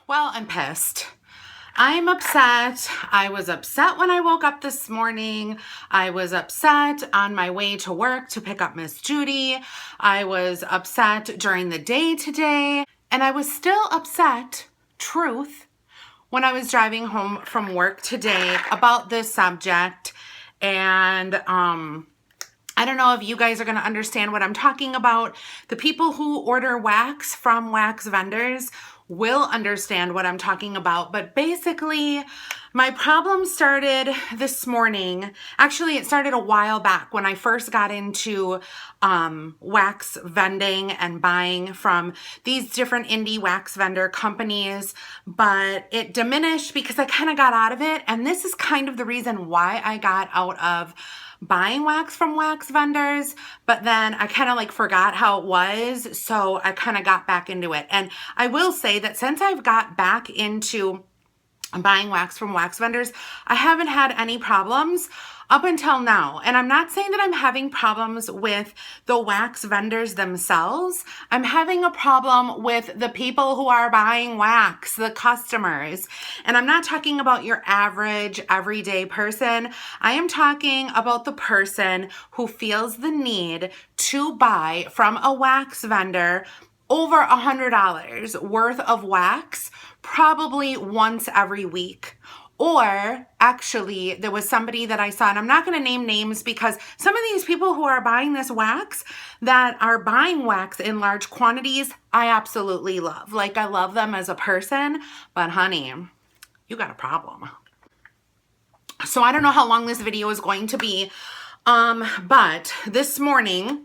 Well, I'm pissed. I'm upset. I was upset when I woke up this morning. I was upset on my way to work to pick up Miss Judy. I was upset during the day today. And I was still upset, truth, when I was driving home from work today about this subject. And I don't know if you guys are going to understand what I'm talking about. The people who order wax from wax vendors will understand what I'm talking about. But basically, my problem started this morning. Actually, it started a while back when I first got into wax vending and buying from these different indie wax vendor companies. But it diminished because I kind of got out of it. And this is kind of the reason why I got out of buying wax from wax vendors, but then I kind of like forgot how it was, so I kind of got back into it. And I will say that since I've got back into buying wax from wax vendors, I haven't had any problems up until now. And I'm not saying that I'm having problems with the wax vendors themselves. I'm having a problem with the people who are buying wax, the customers. And I'm not talking about your average everyday person. I am talking about the person who feels the need to buy from a wax vendor over $100 worth of wax, probably once every week. Or actually, there was somebody that I saw, and I'm not going to name names because some of these people who are buying this wax, that are buying wax in large quantities, I absolutely love. Like, I love them as a person, but honey, you got a problem. So I don't know how long this video is going to be, but this morning,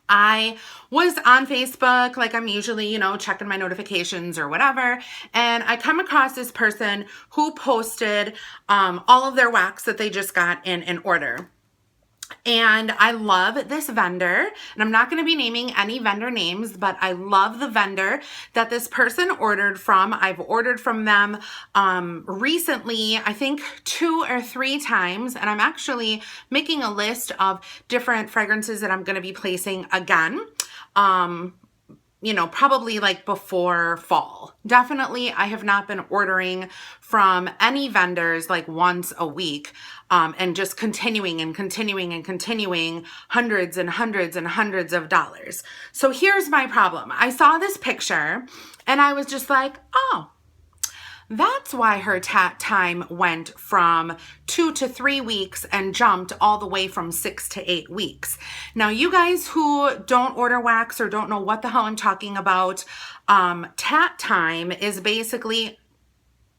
I was on Facebook, like I'm usually, checking my notifications or whatever, and I come across this person who posted all of their wax that they just got in an order. And I love this vendor, and I'm not going to be naming any vendor names, but I love the vendor that this person ordered from. I've ordered from them recently, I think 2 or 3 times, and I'm actually making a list of different fragrances that I'm going to be placing again. Probably like before fall. Definitely, I have not been ordering from any vendors like once a week, and just continuing hundreds and hundreds and hundreds of dollars. So here's my problem. I saw this picture and I was just like, oh, that's why her tat time went from 2 to 3 weeks and jumped all the way from 6 to 8 weeks. Now, you guys who don't order wax or don't know what the hell I'm talking about, tat time is basically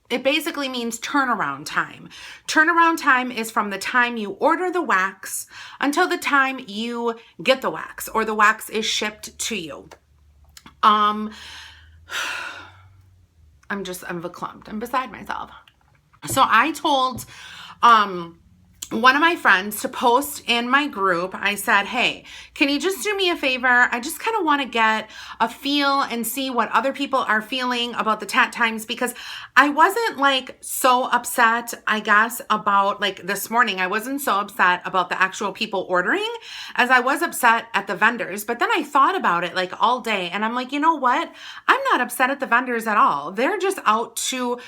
means turnaround time. Turnaround time is from the time you order the wax until the time you get the wax or the wax is shipped to you. I'm verklempt. I'm beside myself. So I told one of my friends to post in my group. I said, hey, can you just do me a favor? I just kind of want to get a feel and see what other people are feeling about the tat times, because I wasn't like so upset, I guess, about like this morning. I wasn't so upset about the actual people ordering as I was upset at the vendors. But then I thought about it like all day, and I'm like, you know what? I'm not upset at the vendors at all. They're just out to,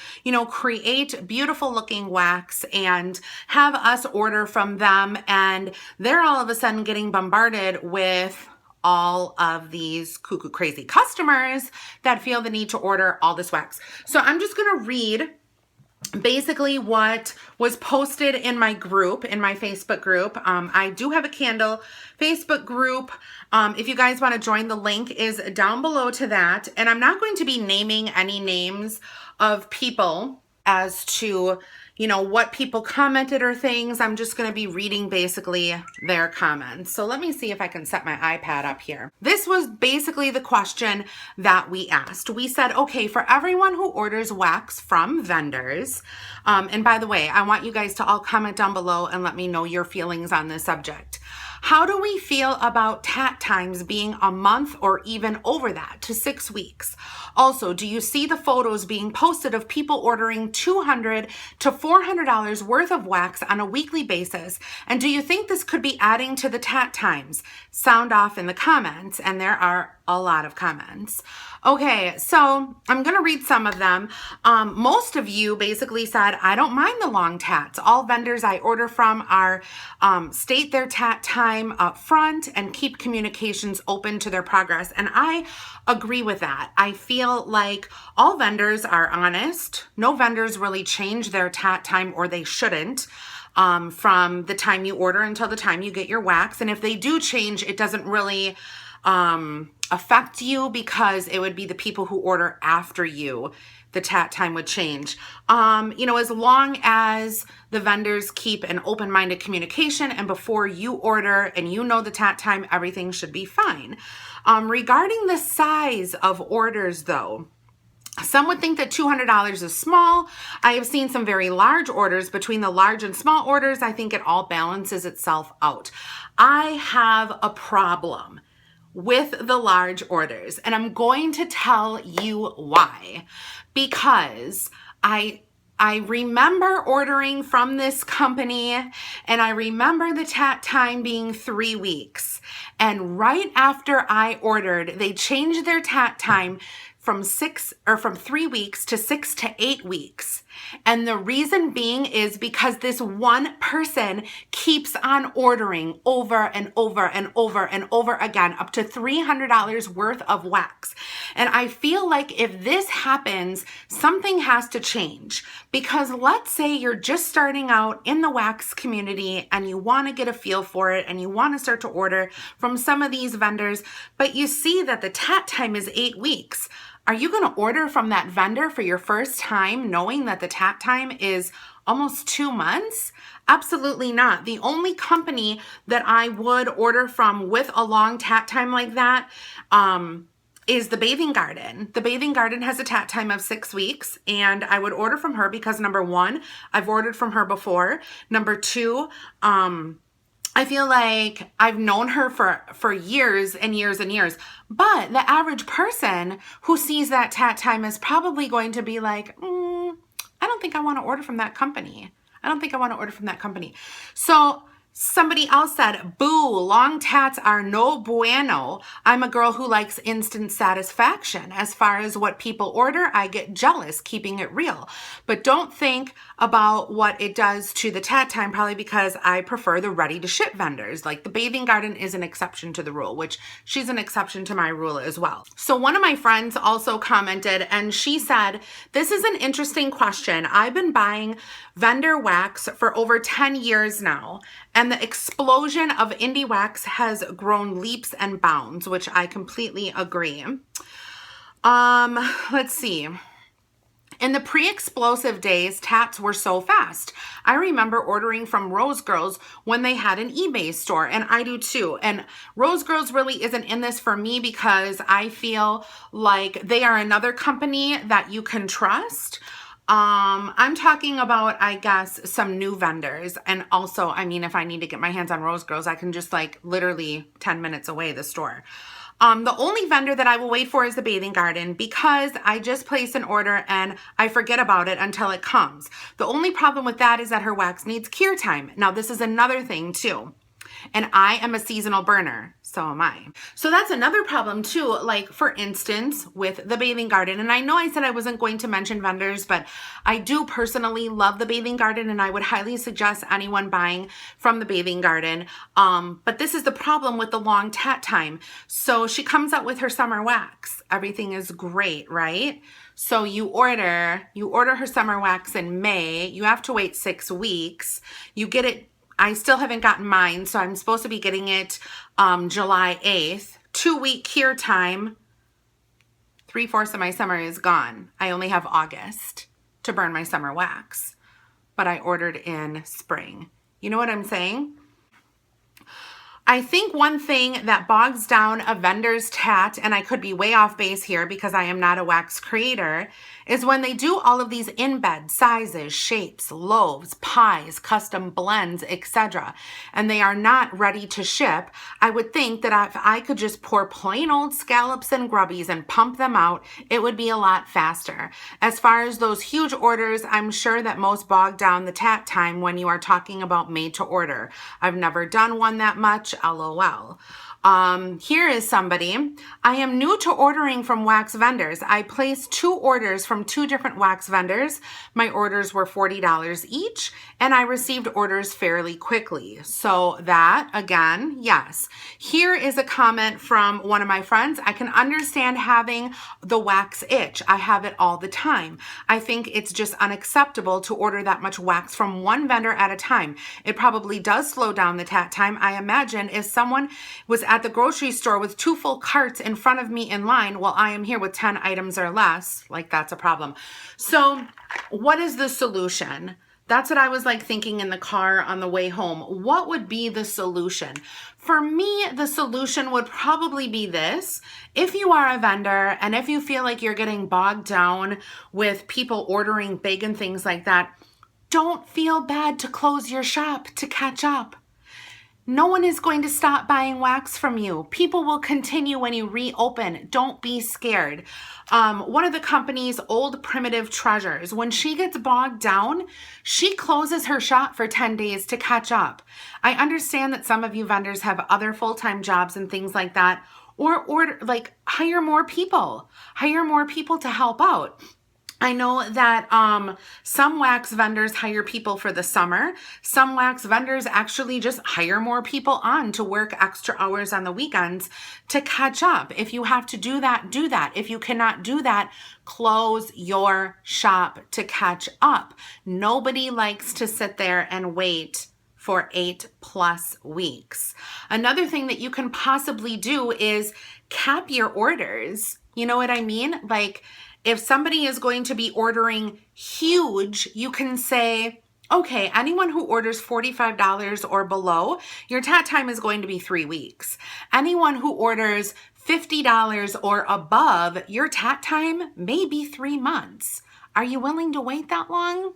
create beautiful looking wax and have us order from them, and they're all of a sudden getting bombarded with all of these cuckoo crazy customers that feel the need to order all this wax. So I'm just going to read basically what was posted in my group, in my Facebook group. I do have a candle Facebook group. If you guys want to join, the link is down below to that. And I'm not going to be naming any names of people as to, what people commented or things. I'm just going to be reading basically their comments. So let me see if I can set my iPad up here. This was basically the question that we asked. We said, okay, for everyone who orders wax from vendors, and by the way, I want you guys to all comment down below and let me know your feelings on this subject. How do we feel about tat times being a month or even over that to 6 weeks? Also, do you see the photos being posted of people ordering $200 to $400 worth of wax on a weekly basis? And do you think this could be adding to the tat times? Sound off in the comments. And there are a lot of comments. Okay, so I'm gonna read some of them. Most of you basically said, I don't mind the long tats. All vendors I order from are state their tat time up front and keep communications open to their progress. And I agree with that. I feel like all vendors are honest. No vendors really change their tat time, or they shouldn't. From the time you order until the time you get your wax. And if they do change, it doesn't really affect you, because it would be the people who order after you, the tat time would change. You know, as long as the vendors keep an open-minded communication and before you order and you know the tat time, everything should be fine. Regarding the size of orders though, some would think that $200 is small. I have seen some very large orders. Between the large and small orders, I think it all balances itself out. I have a problem with the large orders, and I'm going to tell you why. Because I remember ordering from this company, and I remember the tat time being 3 weeks. And right after I ordered, they changed their tat time from 3 weeks to 6 to 8 weeks. And the reason being is because this one person keeps on ordering over and over and over and over again, up to $300 worth of wax. And I feel like if this happens, something has to change. Because let's say you're just starting out in the wax community and you want to get a feel for it and you want to start to order from some of these vendors, but you see that the tat time is 8 weeks. Are you going to order from that vendor for your first time knowing that the tat time is almost 2 months? Absolutely not. The only company that I would order from with a long tat time like that is the Bathing Garden. The Bathing Garden has a tat time of 6 weeks, and I would order from her because, number one, I've ordered from her before. Number two, I feel like I've known her for years and years and years, but the average person who sees that tat time is probably going to be like, I don't think I want to order from that company. I don't think I want to order from that company. So somebody else said, boo, long tats are no bueno. I'm a girl who likes instant satisfaction. As far as what people order, I get jealous, keeping it real. But don't think about what it does to the tat time, probably because I prefer the ready to ship vendors. Like the Bathing Garden is an exception to the rule, which she's an exception to my rule as well. So one of my friends also commented, and she said, this is an interesting question. I've been buying vendor wax for over 10 years now, and the explosion of indie wax has grown leaps and bounds, which I completely agree. Let's see. In the pre-explosive days, tats were so fast. I remember ordering from Rose Girls when they had an eBay store, and I do too. And Rose Girls really isn't in this for me because I feel like they are another company that you can trust. I'm talking about, I guess, some new vendors. And also, I mean, if I need to get my hands on Rose Girls, I can just like literally 10 minutes away the store. The only vendor that I will wait for is the Bathing Garden because I just place an order and I forget about it until it comes. The only problem with that is that her wax needs cure time. Now, this is another thing too. And I am a seasonal burner. So am I. So that's another problem too. Like for instance, with the Bathing Garden. And I know I said I wasn't going to mention vendors, but I do personally love the Bathing Garden and I would highly suggest anyone buying from the Bathing Garden. But this is the problem with the long tat time. So she comes out with her summer wax. Everything is great, right? So you order her summer wax in May. You have to wait 6 weeks. You get it. I still haven't gotten mine, so I'm supposed to be getting it July 8th. 2-week cure time. 3/4 of my summer is gone. I only have August to burn my summer wax, but I ordered in spring. You know what I'm saying? I think one thing that bogs down a vendor's tat, and I could be way off base here because I am not a wax creator, is when they do all of these in-bed sizes, shapes, loaves, pies, custom blends, etc., and they are not ready to ship. I would think that if I could just pour plain old scallops and grubbies and pump them out, it would be a lot faster. As far as those huge orders, I'm sure that most bog down the tat time when you are talking about made to order. I've never done one that much, LOL. Here is somebody. I am new to ordering from wax vendors. I placed 2 orders from 2 different wax vendors. My orders were $40 each, and I received orders fairly quickly. So that, again, yes. Here is a comment from one of my friends. I can understand having the wax itch. I have it all the time. I think it's just unacceptable to order that much wax from one vendor at a time. It probably does slow down the tat time. I imagine if someone was at the grocery store with 2 full carts in front of me in line while I am here with 10 items or less, like that's a problem. So what is the solution? That's what I was like thinking in the car on the way home. What would be the solution? For me, the solution would probably be this. If you are a vendor and if you feel like you're getting bogged down with people ordering big and things like that, don't feel bad to close your shop to catch up. No one is going to stop buying wax from you. People will continue when you reopen. Don't be scared. One of the company's old primitive treasures, when she gets bogged down, she closes her shop for 10 days to catch up. I understand that some of you vendors have other full-time jobs and things like that, or hire more people. Hire more people to help out. I know that some wax vendors hire people for the summer. Some wax vendors actually just hire more people on to work extra hours on the weekends to catch up. If you have to do that, do that. If you cannot do that, close your shop to catch up. Nobody likes to sit there and wait for 8+ weeks. Another thing that you can possibly do is cap your orders. You know what I mean? Like, if somebody is going to be ordering huge, you can say, okay, anyone who orders $45 or below, your tat time is going to be 3 weeks. Anyone who orders $50 or above, your tat time may be 3 months. Are you willing to wait that long?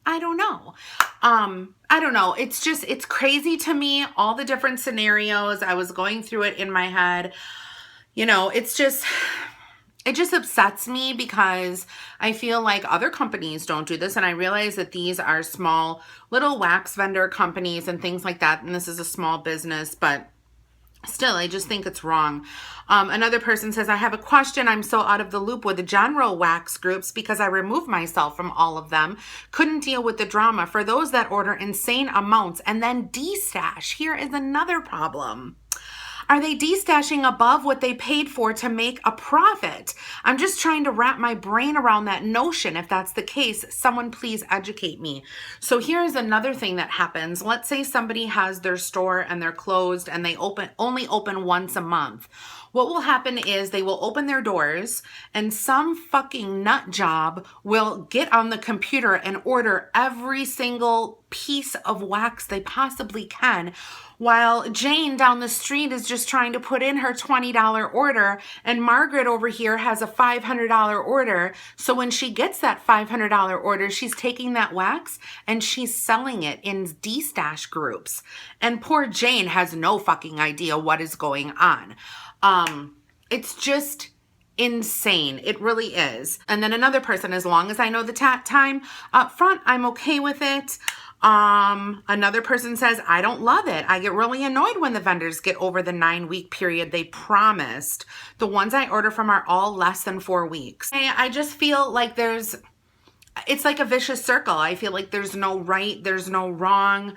I don't know. I don't know. It's crazy to me, all the different scenarios. I was going through it in my head. You know, it just upsets me because I feel like other companies don't do this. And I realize that these are small little wax vendor companies and things like that. And this is a small business, but still, I just think it's wrong. Another person says, I have a question. I'm so out of the loop with the general wax groups because I removed myself from all of them. Couldn't deal with the drama. For those that order insane amounts and then destash, here is another problem. Are they destashing above what they paid for to make a profit? I'm just trying to wrap my brain around that notion. If that's the case, someone please educate me. So here's another thing that happens. Let's say somebody has their store and they're closed and they only open once a month. What will happen is they will open their doors and some fucking nut job will get on the computer and order every single piece of wax they possibly can, while Jane down the street is just trying to put in her $20 order, and Margaret over here has a $500 order. So when she gets that $500 order, she's taking that wax and she's selling it in destash groups. And poor Jane has no fucking idea what is going on. It's just insane. It really is. And then another person, as long as I know the tat time up front, I'm okay with it. Another person says, I don't love it. I get really annoyed when the vendors get over the 9-week period they promised. The ones I order from are all less than 4 weeks. I just feel like it's like a vicious circle. I feel like there's no right, there's no wrong.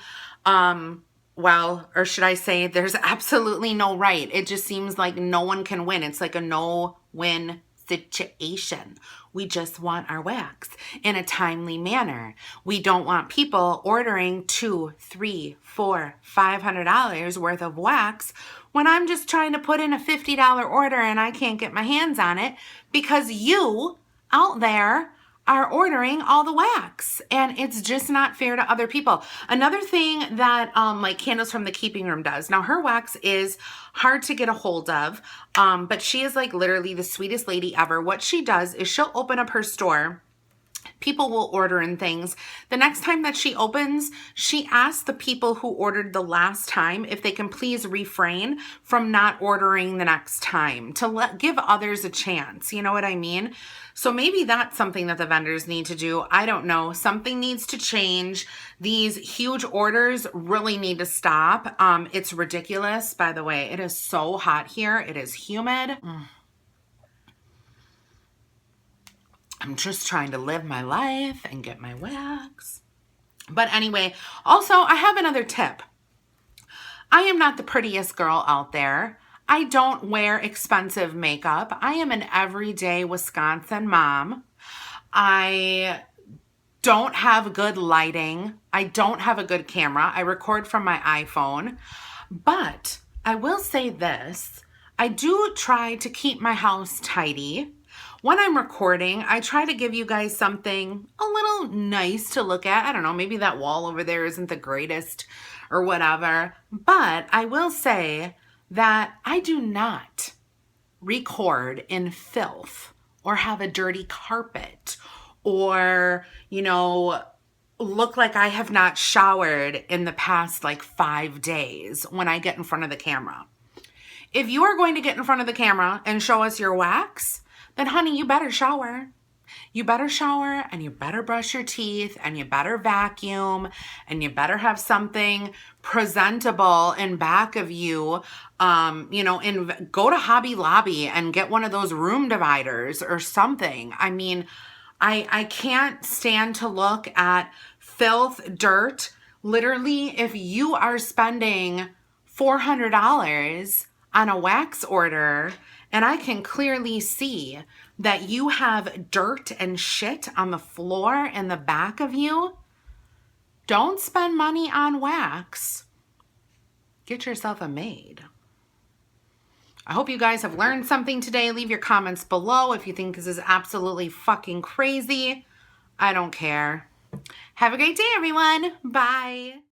Well, or should I say there's absolutely no right. It just seems like no one can win. It's like a no-win situation. We just want our wax in a timely manner. We don't want people ordering $200, $300, $400, $500 worth of wax when I'm just trying to put in a $50 order and I can't get my hands on it because you out there are ordering all the wax, and it's just not fair to other people. Another thing that like Candace from the Keeping Room does. Now her wax is hard to get a hold of, but she is like literally the sweetest lady ever. What she does is she'll open up her store People will order in things. The next time that she opens, she asks the people who ordered the last time if they can please refrain from not ordering the next time to give others a chance. You know what I mean? So maybe that's something that the vendors need to do. I don't know. Something needs to change. These huge orders really need to stop. It's ridiculous. By the way, it is so hot here. It is humid. I'm just trying to live my life and get my wax. But anyway, also I have another tip. I am not the prettiest girl out there. I don't wear expensive makeup. I am an everyday Wisconsin mom. I don't have good lighting. I don't have a good camera. I record from my iPhone. But I will say this. I do try to keep my house tidy. When I'm recording, I try to give you guys something a little nice to look at. I don't know, maybe that wall over there isn't the greatest or whatever. But I will say that I do not record in filth or have a dirty carpet or, you know, look like I have not showered in the past like 5 days when I get in front of the camera. If you are going to get in front of the camera and show us your wax, then honey, you better shower. You better shower and you better brush your teeth and you better vacuum and you better have something presentable in back of you, you know, and go to Hobby Lobby and get one of those room dividers or something. I mean, I can't stand to look at filth, dirt. Literally, if you are spending $400 on a wax order, and I can clearly see that you have dirt and shit on the floor in the back of you, don't spend money on wax. Get yourself a maid. I hope you guys have learned something today. Leave your comments below if you think this is absolutely fucking crazy. I don't care. Have a great day, everyone. Bye.